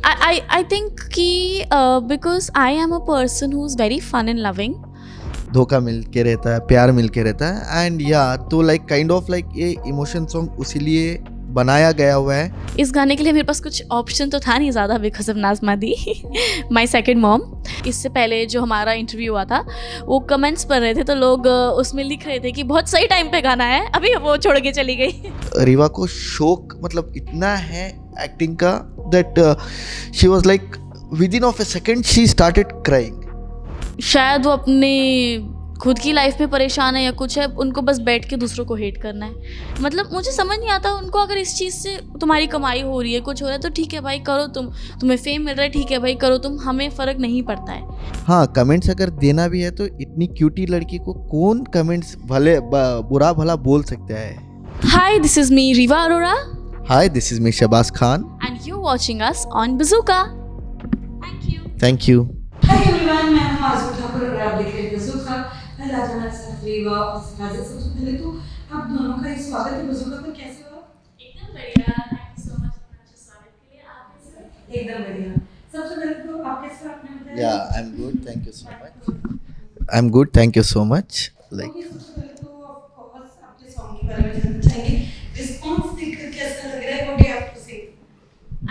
I think कि because I am a person who's very fun and loving. धोखा मिल के रहता है, प्यार मिल के रहता है एंड या तो लाइक काइंड ऑफ लाइक ये इमोशन सॉन्ग उसीलिए बनाया गया हुआ है. इस गाने के लिए मेरे पास कुछ ऑप्शन तो था नहीं ज़्यादा बिकॉज ऑफ नाज़मा दी माई सेकेंड मॉम. इससे पहले जो हमारा इंटरव्यू हुआ था वो कमेंट्स पढ़ रहे थे तो लोग उसमें लिख रहे थे कि बहुत सही टाइम पे गाना है, अभी वो छोड़ के चली गई. रीवा को शौक मतलब इतना है एक्टिंग का that she was like with in of a second she started crying. शायद वो अपने खुद की लाइफ में परेशान है या कुछ है, उनको बस बैठ के दूसरों को हेट करना है. मतलब मुझे समझ नहीं आता उनको, अगर इस चीज़ से तुम्हारी कमाई हो रही है, कुछ हो रहा है तो ठीक है भाई करो, तुम्हें फेम मिल रहा है ठीक है भाई करो तुम, हमें फ़र्क नहीं पड़ता है. हाँ, कमेंट्स अगर देना भी है तो इतनी क्यूटी लड़की को कौन कमेंट्स भले बुरा भला बोल सकता है. Hi, this is me Riva Arora. Hi, this is me Shahbaz Khan. And you watching us on Bazooka. Thank you. Hi everyone, मैं हूं आज़मा ठाकुर और आप देख रहे हैं बज़ूका. मैं आज हमारे साथ रीवा और सराज. सबसे पहले तो आप दोनों का ही स्वागत है बज़ूका पर. कैसे हो आप? एकदम बढ़िया, थैंक यू सो मच इतना अच्छा स्वागत के लिए. आप कैसे? एकदम बढ़िया. सबसे पहले तो आप कैसे हो, आपने बताया? या I am good, thank you so much. I am good, thank you so much. Like okay, सबसे पहले तो ऑफ कोर्स आपके सॉन्ग के बारे में जानना चाहेंगे. रिस्पांस देखकर कैसा लग रहा है? What do you have to say?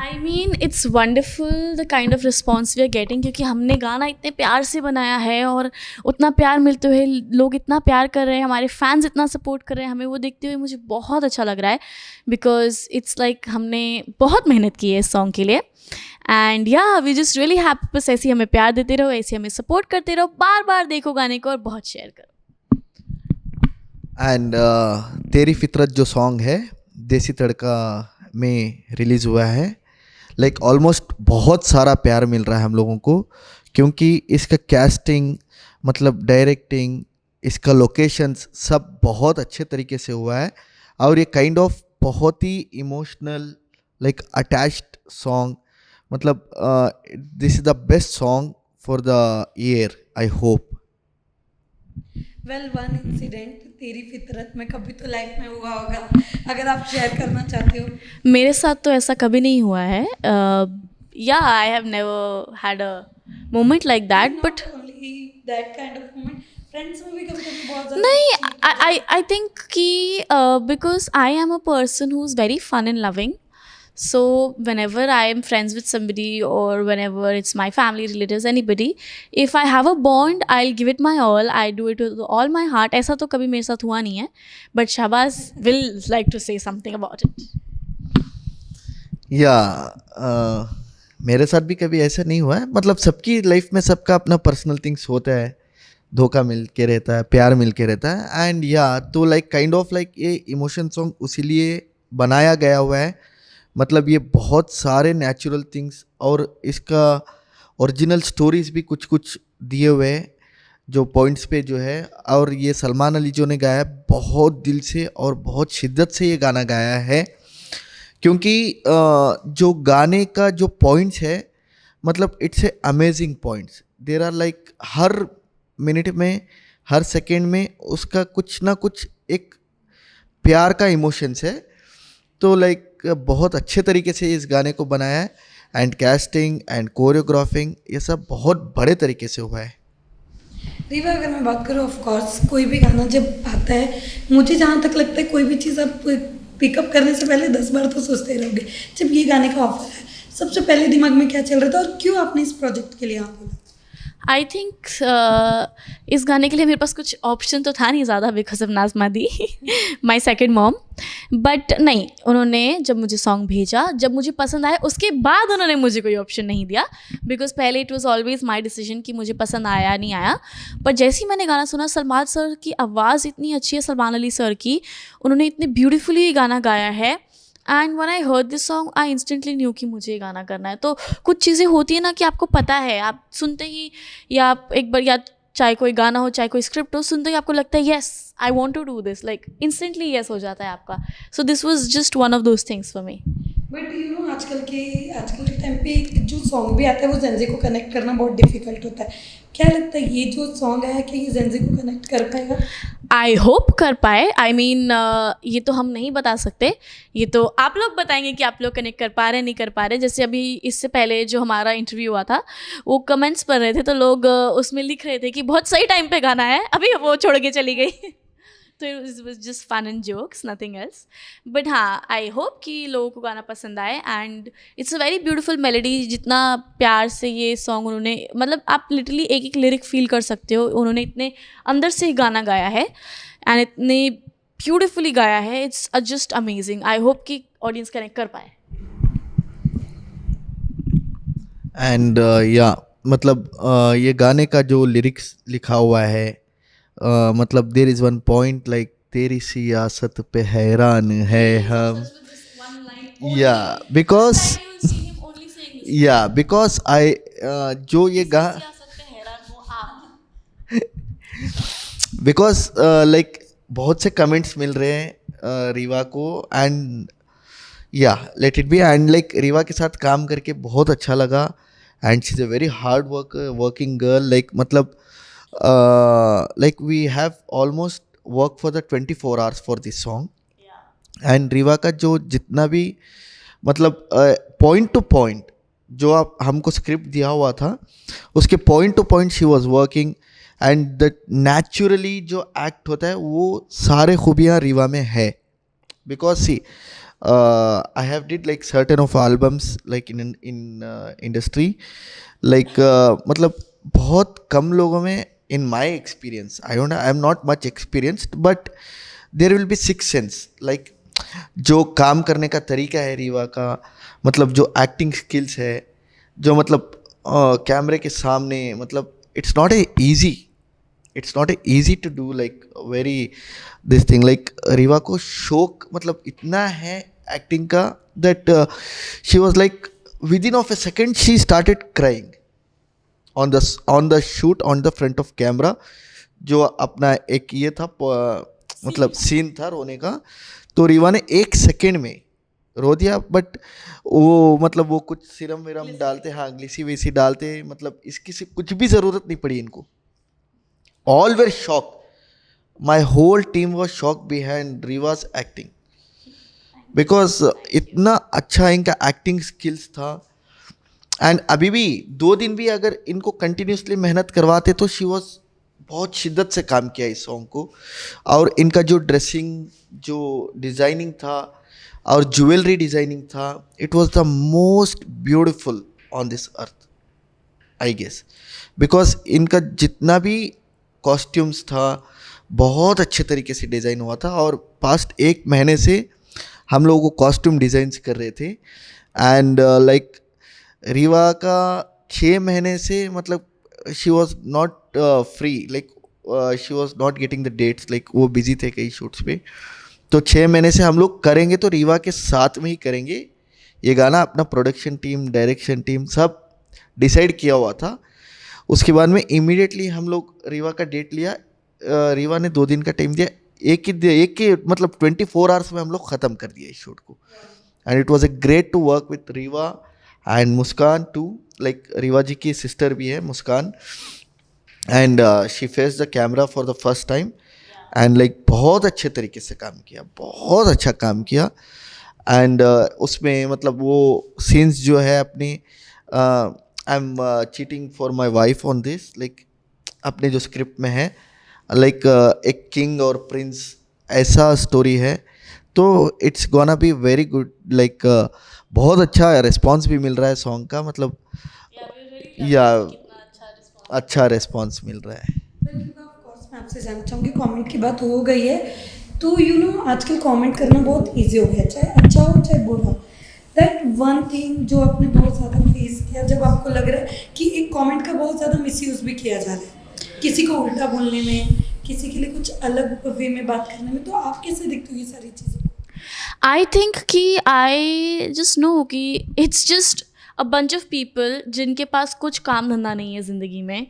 I mean it's wonderful the kind of response we are getting, क्योंकि हमने गाना इतने प्यार से बनाया है और उतना प्यार मिलते हुए लोग इतना प्यार कर रहे हैं, हमारे फैंस इतना सपोर्ट कर रहे हैं हमें, वो देखते हुए मुझे बहुत अच्छा लग रहा है. बिकॉज इट्स लाइक हमने बहुत मेहनत की है इस सॉन्ग के लिए. एंड या वी जस्ट रियली हैप्पी. बस ऐसे ही हमें प्यार देते रहो, ऐसे हमें सपोर्ट करते रहो, बार बार देखो गाने को और बहुत शेयर करो. एंड तेरी फितरत जो सॉन्ग है देसी तड़का में रिलीज़ हुआ है. लाइक ऑलमोस्ट बहुत सारा प्यार मिल रहा है हम लोगों को, क्योंकि इसका कैस्टिंग मतलब डायरेक्टिंग, इसका लोकेशंस सब बहुत अच्छे तरीके से हुआ है. और ये काइंड ऑफ बहुत ही इमोशनल लाइक अटैच्ड सॉन्ग, मतलब this is the best song for the year I hope. Well, one incident तेरी फितरत में कभी तो लाइफ में हुआ होगा, अगर आप शेयर करना चाहते हो. मेरे साथ तो ऐसा कभी नहीं हुआ है. या I have never had a moment like that. But only that kind of moment, friends में भी कभी-कभी बहुत ज़्यादा. नहीं, आई थिंक कि because I am a person who is very fun and loving. So whenever I am friends with somebody or whenever it's my family, relatives, anybody, if I have a bond, I'll give it my all. I do it with all my heart. ऐसा तो कभी मेरे साथ हुआ नहीं है. But Shahbaz will like to say something about it. या मेरे साथ भी कभी ऐसा नहीं हुआ है. मतलब सबकी लाइफ में सबका अपना पर्सनल थिंग्स होता है, धोखा मिल के रहता है, प्यार मिल के रहता है. एंड या तो लाइक काइंड ऑफ लाइक ये इमोशन सॉन्ग उसीलिए बनाया गया हुआ है. मतलब ये बहुत सारे नेचुरल थिंग्स और इसका ओरिजिनल स्टोरीज भी कुछ कुछ दिए हुए हैं जो पॉइंट्स पे जो है. और ये सलमान अली जो ने गाया है, बहुत दिल से और बहुत शिद्दत से ये गाना गाया है, क्योंकि जो गाने का जो पॉइंट्स है मतलब it's a amazing points. There are like हर मिनट में, हर सेकेंड में उसका कुछ ना कुछ एक प्यार का इमोशंस है. तो लाइक बहुत अच्छे तरीके से इस गाने को बनाया है. एंड कैस्टिंग एंड कोरियोग्राफिंग ये सब बहुत बड़े तरीके से हुआ है. रीवा, अगर मैं बात करूँ, ऑफ कोर्स कोई भी गाना जब आता है, मुझे जहाँ तक लगता है कोई भी चीज़ आप पिकअप करने से पहले 10 बार तो सोचते रहोगे. जब ये गाने का ऑफर है, सबसे पहले दिमाग में क्या चल रहा था और क्यों आपने इस प्रोजेक्ट के लिए हाँ बोला? आई थिंक इस गाने के लिए मेरे पास कुछ ऑप्शन तो था नहीं ज़्यादा बिकॉज ऑफ नाज़मा दी माई सेकेंड मॉम. बट नहीं, उन्होंने जब मुझे सॉन्ग भेजा, जब मुझे पसंद आया, उसके बाद उन्होंने मुझे कोई ऑप्शन नहीं दिया. बिकॉज पहले it was always my decision कि मुझे पसंद आया नहीं आया. पर जैसे ही मैंने गाना सुना, सलमान सर की आवाज़ इतनी अच्छी है, सलमान अली सर की, उन्होंने इतने ब्यूटीफुली गाना गाया है. And one I heard this song I instantly new कि मुझे ये गाना करना है. तो कुछ चीज़ें होती है ना कि आपको पता है, आप सुनते ही, या आप एक बार, या चाहे कोई गाना हो चाहे कोई स्क्रिप्ट हो, सुनते ही आपको लगता है yes I want to do this, like instantly yes हो जाता है आपका. So this was just one of those things for me. But you know आजकल के टाइम पे जो सॉन्ग भी आता है वो जेनजी को कनेक्ट करना बहुत डिफिकल्ट होता है. क्या लगता है ये जो सॉन्ग है क्या ये जेंजी को कनेक्ट कर पाएगा? आई होप कर पाए। आई मीन ये तो हम नहीं बता सकते, ये तो आप लोग बताएंगे कि आप लोग कनेक्ट कर पा रहे हैं नहीं कर पा रहे। जैसे अभी इससे पहले जो हमारा इंटरव्यू हुआ था वो कमेंट्स पढ़ रहे थे तो लोग उसमें लिख रहे थे कि बहुत सही टाइम पे गाना है, अभी वो छोड़ के चली गई तो it was just fun and jokes, nothing else. But हाँ, आई होप कि लोगों को गाना पसंद आए and it's a very beautiful melody. जितना प्यार से ये सॉन्ग उन्होंने, मतलब आप लिटरली एक एक लिरिक फील कर सकते हो, उन्होंने इतने अंदर से ही गाना गाया है एंड इतने ब्यूटीफुली गाया है, it's just amazing. I hope कि ऑडियंस कनेक्ट कर पाए। एंड या मतलब ये गाने का जो लिरिक्स लिखा हुआ है, मतलब there is one point like तेरी सियासत पे हैरान है हम, या बिकॉज आई जो ये गा बिकॉज लाइक बहुत से कमेंट्स मिल रहे हैं रीवा को, एंड या let it be. And like Rewa के साथ काम करके बहुत अच्छा लगा and she is a very hard working girl. Like मतलब like we have almost worked for the 24 hours for this song, and Rewa का जो जितना भी मतलब पॉइंट टू पॉइंट जो आप हमको स्क्रिप्ट दिया हुआ था उसके point to point she was working, and the naturally जो एक्ट होता है वो सारे खूबियाँ रीवा में है। Because see I have did like certain of albums like in industry, like मतलब बहुत कम लोगों में in my experience, I am not much experienced, but there will be sixth sense, like जो काम करने का तरीका है रीवा का, मतलब जो एक्टिंग स्किल्स है, जो मतलब कैमरे के सामने, मतलब it's not a easy to do like very this thing, like Rewa को शौक मतलब इतना है एक्टिंग का that she was like within of a second she started crying on the shoot on the front of camera। जो अपना एक ये था मतलब सीन था रोने का, तो रीवा ने एक सेकेंड में रो दिया। बट वो मतलब वो कुछ सीरम विरम डालते, हाँ ग्लिसी वेसी डालते, मतलब इसकी से कुछ भी ज़रूरत नहीं पड़ी इनको। All were shock, my whole team was shock behind Riva's acting, because इतना अच्छा इनका एक्टिंग स्किल्स था। एंड अभी भी 2 दिन भी अगर इनको कंटिन्यूसली मेहनत करवाते तो शी वॉज बहुत शिद्दत से काम किया इस सॉन्ग को। और इनका जो ड्रेसिंग, जो डिज़ाइनिंग था और ज्वेलरी डिज़ाइनिंग था, it was the most beautiful on this earth I guess, because इनका जितना भी कॉस्ट्यूम्स था बहुत अच्छे तरीके से डिज़ाइन हुआ था। और पास्ट 1 महीने से हम लोगों को कॉस्ट्यूम डिज़ाइंस कर रहे थे। एंड लाइक रीवा का 6 महीने से मतलब she was not free, like she was not getting the dates, like वो बिजी थे कई शूट्स पे। तो 6 महीने से हम लोग करेंगे तो रीवा के साथ में ही करेंगे ये गाना। अपना प्रोडक्शन टीम, डायरेक्शन टीम सब डिसाइड किया हुआ था। उसके बाद में इमीडिएटली हम लोग रीवा का डेट लिया। रीवा ने 2 दिन का टाइम दिया, एक के मतलब 24 आवर्स में हम लोग ख़त्म कर दिया इस शूट को। And it was a great to work with Riva and Muskan too, like Riva ji की सिस्टर भी है Muskan, and she face the camera for the first time. And like बहुत अच्छे तरीके से काम किया, बहुत अच्छा काम किया। एंड उसमें मतलब वो सीन्स जो है अपनी I am cheating for my wife on this, like अपने जो स्क्रिप्ट में है, लाइक एक किंग और प्रिंस ऐसा स्टोरी है। तो it's gonna be very good, like बहुत अच्छा रिस्पॉन्स भी मिल रहा है सॉन्ग का, मतलब या अच्छा रिस्पॉन्स मिल रहा है। ऑफकोर्स मैं आपसे जानना चाहूँगी, कमेंट की बात हो गई है तो यू नो आजकल कमेंट करना बहुत इजी हो गया, चाहे अच्छा हो चाहे बुरा। दैट वन थिंग जो आपने बहुत ज़्यादा फेस किया, जब आपको लग रहा है कि एक कमेंट का बहुत ज़्यादा मिसयूज़ भी किया जा रहा है, किसी को उल्टा बोलने में, किसी के लिए कुछ अलग वे में बात करने में, तो आप कैसे देखते हो ये सारी चीज़ें? आई थिंक कि आई जस्ट नो कि it's just a bunch of people जिनके पास कुछ काम धंधा नहीं है ज़िंदगी में,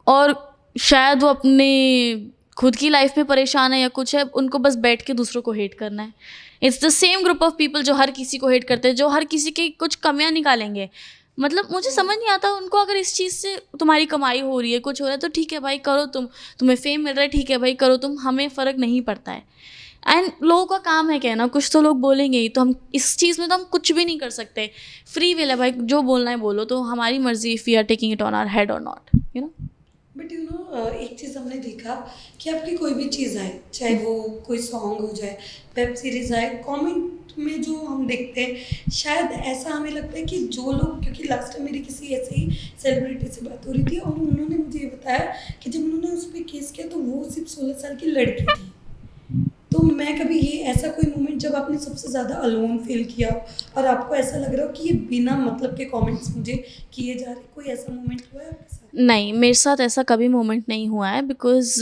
और शायद वो अपने खुद की लाइफ में परेशान है या कुछ है, उनको बस बैठ के दूसरों को हेट करना है। It's the same group of people जो हर किसी को हेट करते हैं, जो हर किसी की कुछ कमियां निकालेंगे। मतलब मुझे समझ नहीं आता उनको, अगर इस चीज़ से तुम्हारी कमाई हो रही है, कुछ हो रहा है, तो ठीक है भाई करो, तुम्हें फेम मिल रहा है, ठीक है भाई करो तुम, हमें फ़र्क नहीं पड़ता है। एंड लोगों का काम है कहना, कुछ तो लोग बोलेंगे ही, तो हम इस चीज़ में तो हम कुछ भी नहीं कर सकते। फ्री विल है भाई, जो बोलना है बोलो, तो हमारी मर्जी, if we are taking it on our head और not, you know. But you know एक चीज़ हमने देखा कि आपकी कोई भी चीज़ आए, चाहे वो कोई सॉन्ग हो जाए, वेब सीरीज आए, कमेंट में जो हम देखते हैं, शायद ऐसा हमें लगता है कि जो लोग, क्योंकि लास्ट टाइम मेरी किसी ऐसे ही सेलिब्रिटी से बात हो रही थी और उन्होंने मुझे ये बताया कि जब उन्होंने उस पर केस किया तो वो सिर्फ 16 साल की लड़की थी। तो मैं कभी ये ऐसा कोई मोमेंट जब आपने सबसे ज़्यादा अलोन फील किया और आपको ऐसा लग रहा हो कि ये बिना मतलब के कमेंट्स मुझे किए जा रहे, कोई ऐसा मोमेंट हुआ है आपके साथ? नहीं, मेरे साथ ऐसा कभी मोमेंट नहीं हुआ है, बिकॉज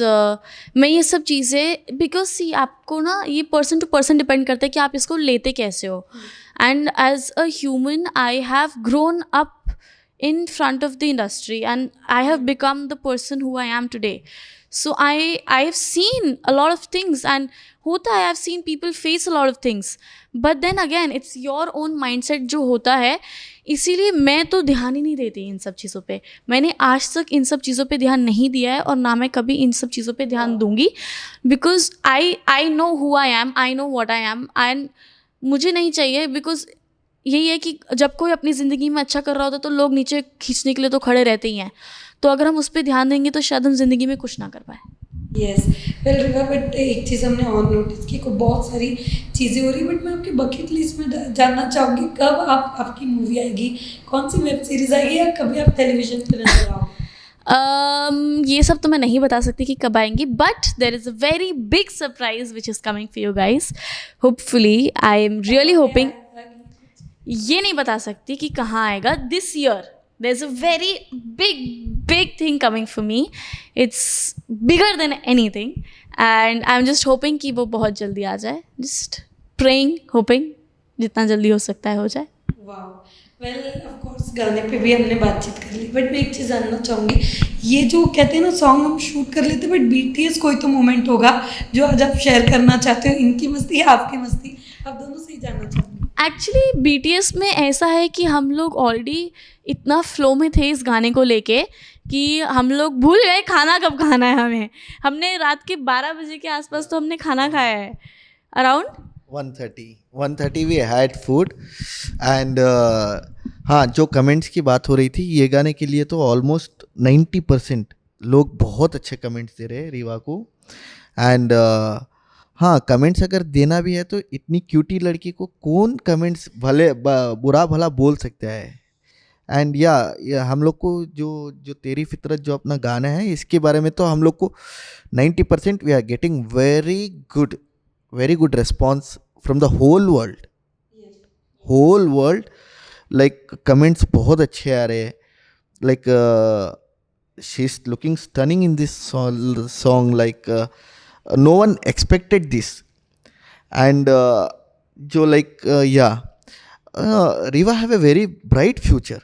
मैं ये सब चीज़ें, बिकॉज सी आपको ना ये पर्सन टू पर्सन डिपेंड करता है कि आप इसको लेते कैसे हो। And as a human I have grown up in front of the industry and I have become the person who I am today. So I have seen a lot of things and hota hai, I have seen people face a lot of things, but then again it's your own mindset जो होता है, इसीलिए मैं तो ध्यान ही नहीं देती इन सब चीज़ों पे। मैंने आज तक इन सब चीज़ों पे ध्यान नहीं दिया है और ना मैं कभी इन सब चीज़ों पे ध्यान दूंगी, because I know who I am, I know what I am, and मुझे नहीं चाहिए। बिकॉज यही है कि जब कोई अपनी ज़िंदगी में अच्छा कर रहा होता है तो लोग नीचे खींचने के लिए तो खड़े रहते ही हैं, तो अगर हम उस पर ध्यान देंगे तो शायद हम ज़िंदगी में कुछ ना कर पाए। यस वेल रिवा, बट एक चीज़ हमने और नोटिस की, को बहुत सारी चीज़ें हो रही, बट मैं आपकी बकेट लिस्ट में जानना चाहूँगी कब आपकी मूवी आएगी, कौन सी वेब सीरीज़ आएगी, या कभी आप टेलीविजन पर नजर आओगे? ये सब तो मैं नहीं बता सकती कि कब आएंगी, but there is a very big surprise which is coming for you guys. Hopefully I am really hoping, ये नहीं बता सकती कि कहाँ आएगा। This year there is a very big thing coming for me, it's bigger than any thing, and I am just hoping कि वो बहुत जल्दी आ जाए। जस्ट प्रेइंग, होपिंग जितना जल्दी हो सकता है हो जाए। वाह वेल ऑफ कोर्स गाने पे भी हमने बातचीत कर ली, बट मैं एक चीज़ जानना चाहूँगी, ये जो कहते हैं ना सॉन्ग हम शूट कर लेते, बट BTS कोई तो मोमेंट होगा जो आज आप शेयर करना चाहते हो, इनकी मस्ती या आपकी मस्ती, आप दोनों से ही जानना चाहूँगी। एक्चुअली BTS में ऐसा है कि हम लोग ऑलरेडी इतना फ्लो में थे इस गाने को लेके कि हम लोग भूल गए खाना कब खाना है हमें। हमने रात के 12 बजे के आसपास तो हमने खाना खाया है, around 1:30 we had food and हाँ, जो कमेंट्स की बात हो रही थी ये गाने के लिए, तो ऑलमोस्ट 90% लोग बहुत अच्छे कमेंट्स दे रहे हैं रीवा को। एंड हाँ, कमेंट्स अगर देना भी है तो इतनी क्यूटी लड़की को कौन कमेंट्स भले बुरा भला बोल सकता है। एंड या हम लोग को जो तेरी फितरत जो अपना गाना है, इसके बारे में तो हम लोग को 90% we are getting very good response from the whole world. Like comments बहुत अच्छे आ रहे हैं, like she is looking stunning in this song, like no one expected this. And Riva have a very bright future,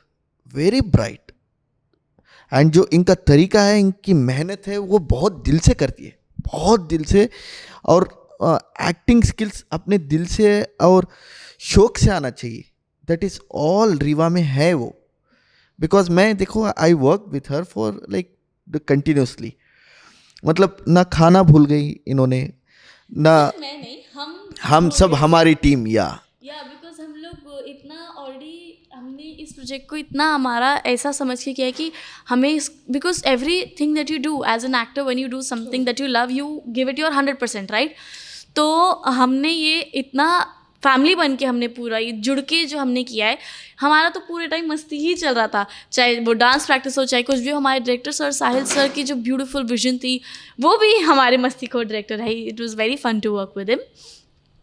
very bright. And जो इनका तरीका है, इनकी मेहनत है, वो बहुत दिल से करती है, बहुत दिल से, और एक्टिंग स्किल्स अपने दिल से और शौक से आना चाहिए। दैट इज़ ऑल रीवा में है वो। बिकॉज मैं देखो, I work with her for like continuously, मतलब ना खाना भूल गई इन्होंने, ना मैं नहीं, हम सब हमारी टीम बिकॉज हम लोग इतना ऑलरेडी, हमने इस प्रोजेक्ट को इतना हमारा ऐसा समझ के किया है कि हमें, because every thing that you do as an actor, when you do something that you love, you give it your 100%, right. तो हमने ये इतना फैमिली बन के हमने पूरा ये जुड़ के जो हमने किया है, हमारा तो पूरे टाइम मस्ती ही चल रहा था, चाहे वो डांस प्रैक्टिस हो, चाहे कुछ भी। हमारे डायरेक्टर सर साहिल सर की जो ब्यूटीफुल विजन थी, वो भी हमारे मस्ती को डायरेक्टर है। It was very fun to work with him,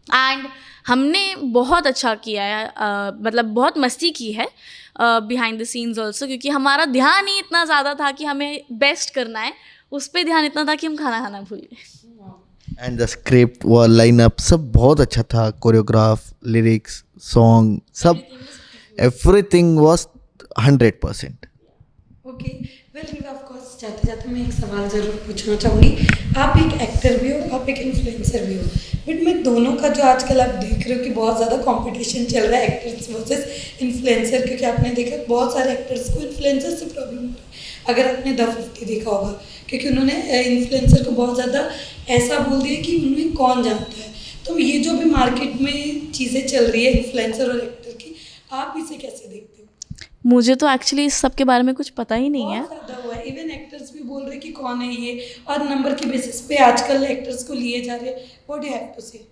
and हमने बहुत अच्छा किया है, मतलब बहुत मस्ती की है बिहाइंड द सीन्स ऑल्सो, क्योंकि हमारा ध्यान ही इतना ज़्यादा था कि हमें बेस्ट करना है, उस पर ध्यान इतना था कि हम खाना खाना भूल गए। एंड द स्क्रिप्ट व लाइनअप सब बहुत अच्छा था, कोरियोग्राफ, लिरिक्स, सॉन्ग, सब everything was 100%। Okay well Riva, of course जाते जाते मैं एक सवाल ज़रूर पूछना चाहूँगी। आप एक एक्टर भी हो, आप एक इन्फ्लुएंसर भी हो, बट मैं दोनों का जो आजकल आप देख रहे हो कि बहुत ज़्यादा कंपटीशन चल रहा है एक्टर्स वर्सेस इन्फ्लुएंसर, क्योंकि आपने देखा बहुत सारे एक्टर्स को इन्फ्लुएंसर से प्रॉब्लम हो रही है। अगर आपने द 50 देखा होगा, क्योंकि उन्होंने इन्फ्लुएंसर को बहुत ज़्यादा ऐसा बोल दिया कि उन्हें कौन जानता है। तो ये जो भी मार्केट में चीज़ें चल रही है इन्फ्लुएंसर और एक्टर की, आप इसे कैसे देखते हो? मुझे तो एक्चुअली इस सब के बारे में कुछ पता ही नहीं है। बहुत ज़्यादा हुआ है, इवन एक्टर्स भी बोल रहे हैं कि कौन है ये, और नंबर के बेसिस पे आजकल एक्टर्स को लिए जा रहे हैं। What do you have to say?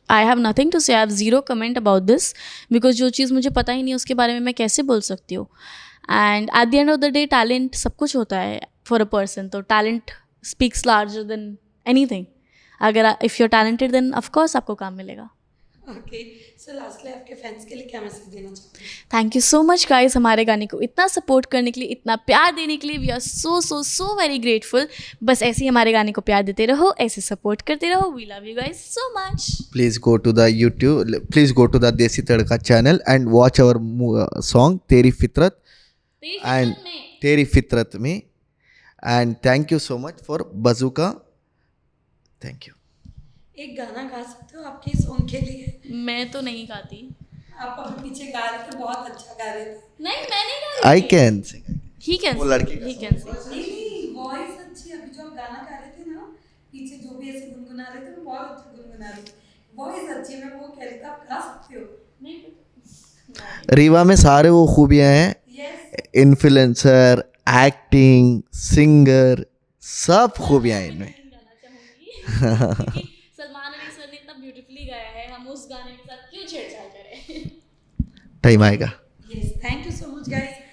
I have nothing to say. I have zero comment about this because जो चीज़ मुझे पता ही नहीं उसके बारे में मैं कैसे बोल सकती हूँ। And at the end of the day talent सब कुछ होता है फॉर अ पर्सन, तो talent speaks larger than anything. अगर if you are talented then of course आपको काम मिलेगा। ओके, सो लास्टली आपके फैंस के लिए क्या मैसेज देना चाहते हैं? Thank you so much guys, हमारे गाने को इतना सपोर्ट करने के लिए, इतना प्यार देने के लिए। We are so so so very grateful. बस ऐसे ही हमारे गाने को प्यार देते रहो, ऐसे सपोर्ट करते रहो। We love you guys so much. Please go to the YouTube, please go to the Desi Tadka channel and watch our song Teri Fitrat and Teri Fitrat Me. And thank you so much for Bazooka. Thank you. एक गाना गा सकते हो आपके song के लिए? मैं तो नहीं गाती। आप अभी पीछे गा रहे थे, बहुत अच्छा गा रहे थे। नहीं, मैं नहीं गा रही I can sing. He can वो लड़की का ही कैन से। नहीं, वॉइस अच्छी है। अभी जो आप गाना गा रहे थे ना, पीछे जो भी ऐसे गुनगुना रहे थे, वो बहुत अच्छा गुनगुना रहे थे। वॉइस अच्छी है, मैं वो कह रही थी, आप गा सकते हो। नहीं, रीवा में सारे वो खूबियाँ हैं, यस, इन्फ्लुएंसर, एक्टिंग, सिंगर, सब खूबियाँ हैं इनमें. गाना चाहूंगी क्योंकि सलमान अली सर ने इतना ब्यूटीफुली गाया है, हम उस गाने के साथ क्यों छेड़छाड़ करें। टाइम आएगा.